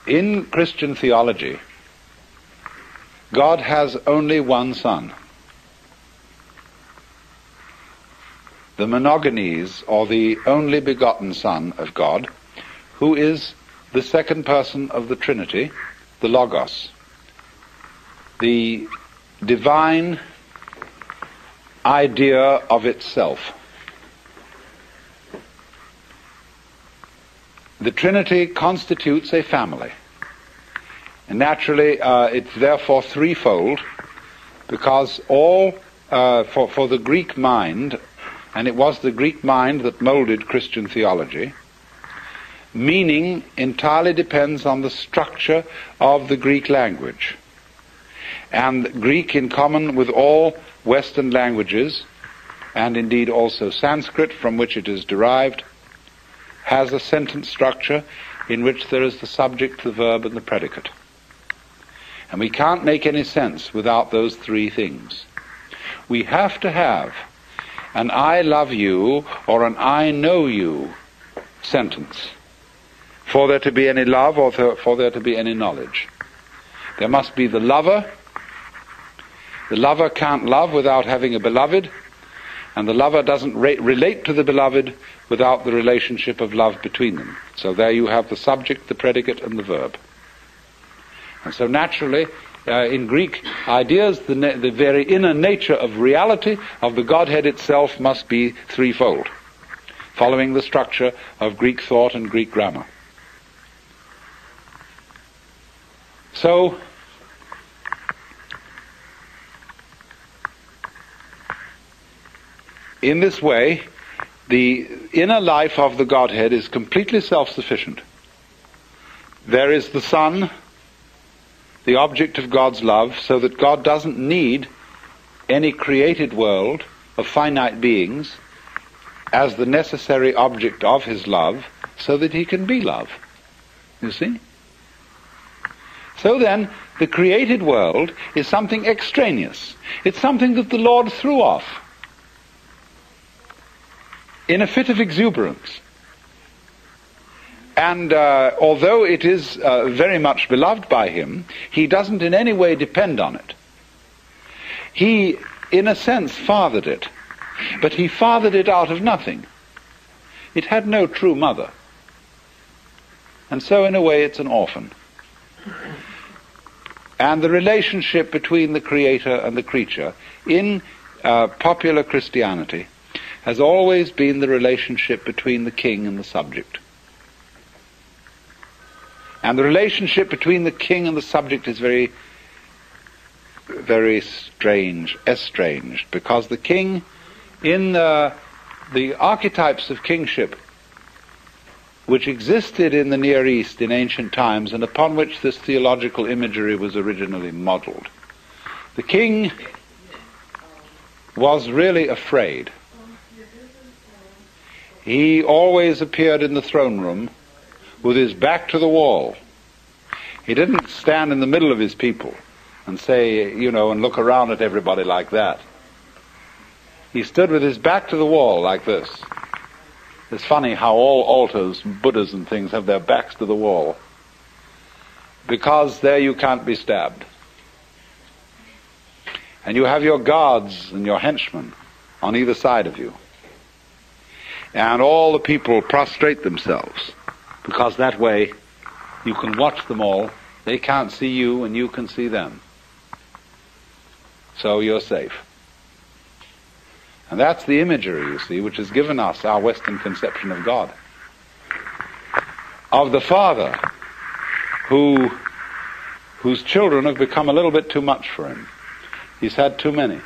In Christian theology, God has only one Son. The monogenes, or the only begotten Son of God, who is the second person of the Trinity, the Logos, the divine idea of itself. The Trinity constitutes a family. And naturally, it's therefore threefold, because all, for the Greek mind, and it was the Greek mind that molded Christian theology, meaning entirely depends on the structure of the Greek language. And Greek, in common with all Western languages, and indeed also Sanskrit, from which it is derived, has a sentence structure in which there is the subject, the verb, and the predicate. And we can't make any sense without those three things. We have to have an I love you or an I know you sentence for there to be any love or for there to be any knowledge. There must be the lover. The lover can't love without having a beloved, and the lover doesn't relate to the beloved without the relationship of love between them. So there you have the subject, the predicate, and the verb. And so naturally, in Greek ideas, the very inner nature of reality of the Godhead itself must be threefold, following the structure of Greek thought and Greek grammar. So, in this way, the inner life of the Godhead is completely self-sufficient. There is the Son, the object of God's love, so that God doesn't need any created world of finite beings as the necessary object of his love, so that he can be love. You see? So then, the created world is something extraneous. It's something that the Lord threw off in a fit of exuberance. And although it is very much beloved by him, he doesn't in any way depend on it. He, in a sense, fathered it, but he fathered it out of nothing. It had no true mother. And so, in a way, it's an orphan. And the relationship between the Creator and the creature in popular Christianity has always been the relationship between the king and the subject. And the relationship between the king and the subject is very, very estranged, because the king, in the archetypes of kingship which existed in the Near East in ancient times and upon which this theological imagery was originally modeled, the king was really afraid. He always appeared in the throne room with his back to the wall. He didn't stand in the middle of his people and say, and look around at everybody like that. He stood with his back to the wall like this. It's funny how all altars, Buddhas and things, have their backs to the wall, because there you can't be stabbed. And you have your guards and your henchmen on either side of you. And all the people prostrate themselves, because that way you can watch them all. They can't see you and you can see them. So you're safe. And that's the imagery, you see, which has given us our Western conception of God. Of the Father, whose children have become a little bit too much for him. He's had too many.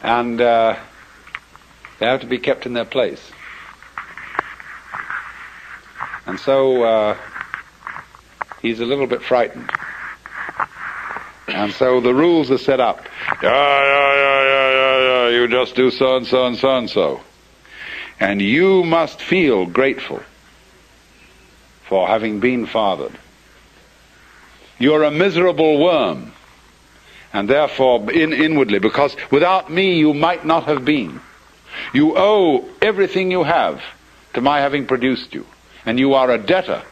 And they have to be kept in their place. And so he's a little bit frightened. And so the rules are set up. You just do so and so and so and so. And you must feel grateful for having been fathered. You're a miserable worm. And therefore, inwardly, because without me you might not have been. You owe everything you have to my having produced you. And you are a debtor.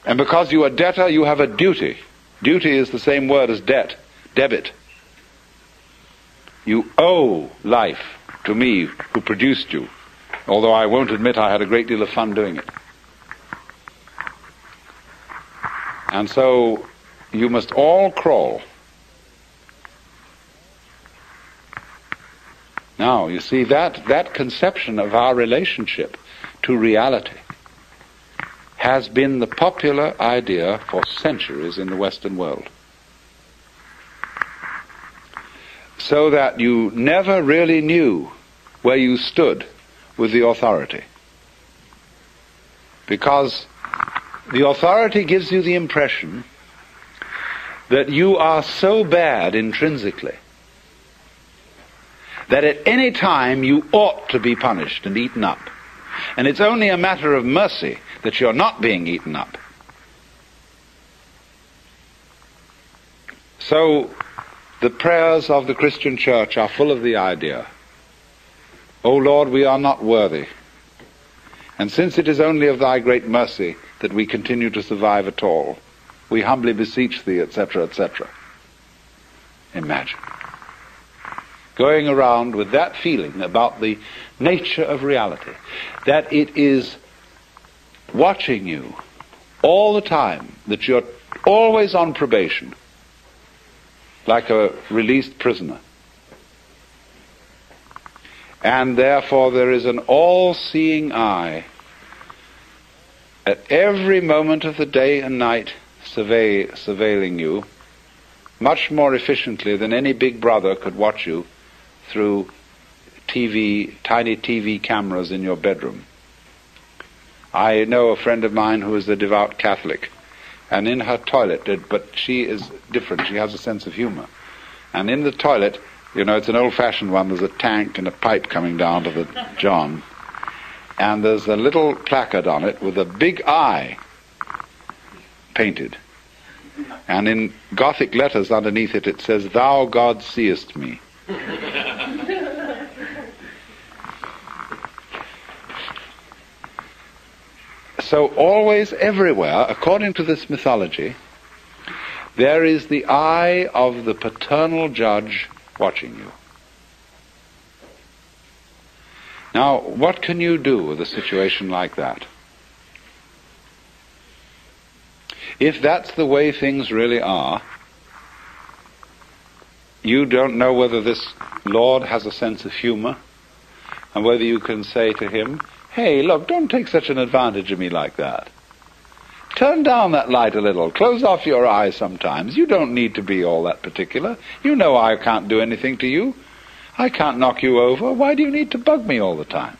And because you are debtor, you have a duty. Duty is the same word as debt, debit. You owe life to me who produced you, although I won't admit I had a great deal of fun doing it. And so you must all crawl. Now, you see, that conception of our relationship to reality has been the popular idea for centuries in the Western world. So that you never really knew where you stood with the authority. Because the authority gives you the impression that you are so bad intrinsically that at any time you ought to be punished and eaten up. And it's only a matter of mercy that you're not being eaten up. So the prayers of the Christian church are full of the idea, O Lord, we are not worthy. And since it is only of thy great mercy that we continue to survive at all, we humbly beseech thee, etc., etc. Imagine going around with that feeling about the nature of reality, that it is watching you all the time, that you're always on probation, like a released prisoner. And therefore there is an all-seeing eye at every moment of the day and night surveilling you, much more efficiently than any big brother could watch you through tiny TV cameras in your bedroom. I know a friend of mine who is a devout Catholic, and in her toilet, but she is different, she has a sense of humor. And in the toilet, you know, it's an old-fashioned one, there's a tank and a pipe coming down to the john, and there's a little placard on it with a big eye painted. And in Gothic letters underneath it, it says, Thou, God, seest me. So always, everywhere, according to this mythology, there is the eye of the paternal judge watching you. Now, what can you do with a situation like that? If that's the way things really are, you don't know whether this Lord has a sense of humor, and whether you can say to him, hey, look, don't take such an advantage of me like that. Turn down that light a little. Close off your eyes sometimes. You don't need to be all that particular. You know I can't do anything to you. I can't knock you over. Why do you need to bug me all the time?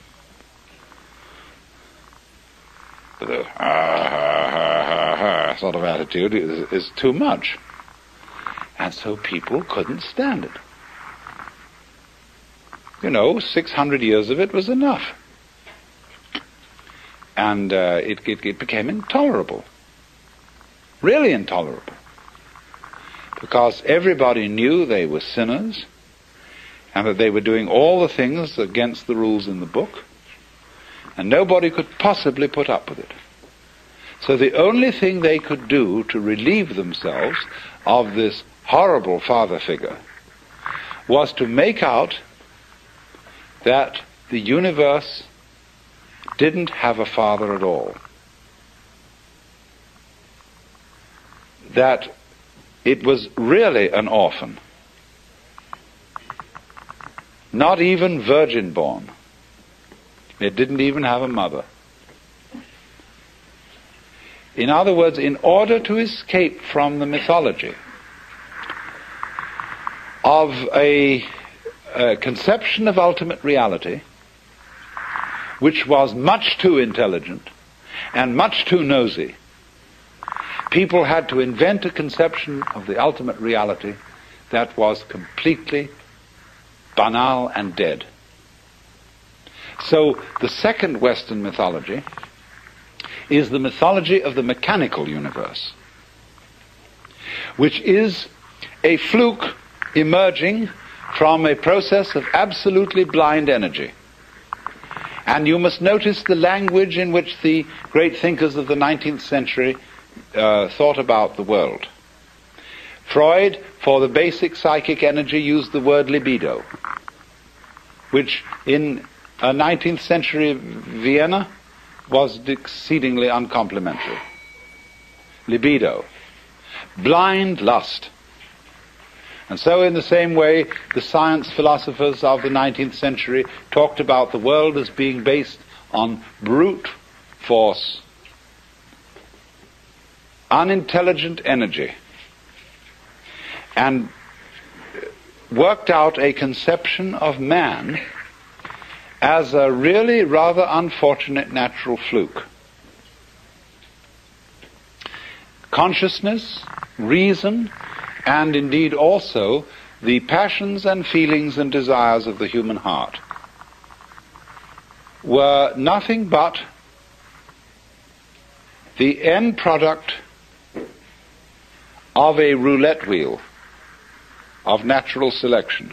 The sort of attitude is too much. And so people couldn't stand it. You know, 600 years of it was enough. And it became intolerable. Really intolerable. Because everybody knew they were sinners, and that they were doing all the things against the rules in the book, and nobody could possibly put up with it. So the only thing they could do to relieve themselves of this horrible father figure was to make out that the universe didn't have a father at all. That it was really an orphan. Not even virgin born. It didn't even have a mother. In other words, in order to escape from the mythology of a conception of ultimate reality, which was much too intelligent and much too nosy, people had to invent a conception of the ultimate reality that was completely banal and dead. So the second Western mythology is the mythology of the mechanical universe, which is a fluke emerging from a process of absolutely blind energy. And you must notice the language in which the great thinkers of the 19th century thought about the world. Freud, for the basic psychic energy, used the word libido, which in 19th century Vienna was exceedingly uncomplimentary. Libido. Blind lust. And so in the same way, the science philosophers of the 19th century talked about the world as being based on brute force, unintelligent energy, and worked out a conception of man as a really rather unfortunate natural fluke. Consciousness, reason, and indeed also the passions and feelings and desires of the human heart were nothing but the end product of a roulette wheel of natural selection.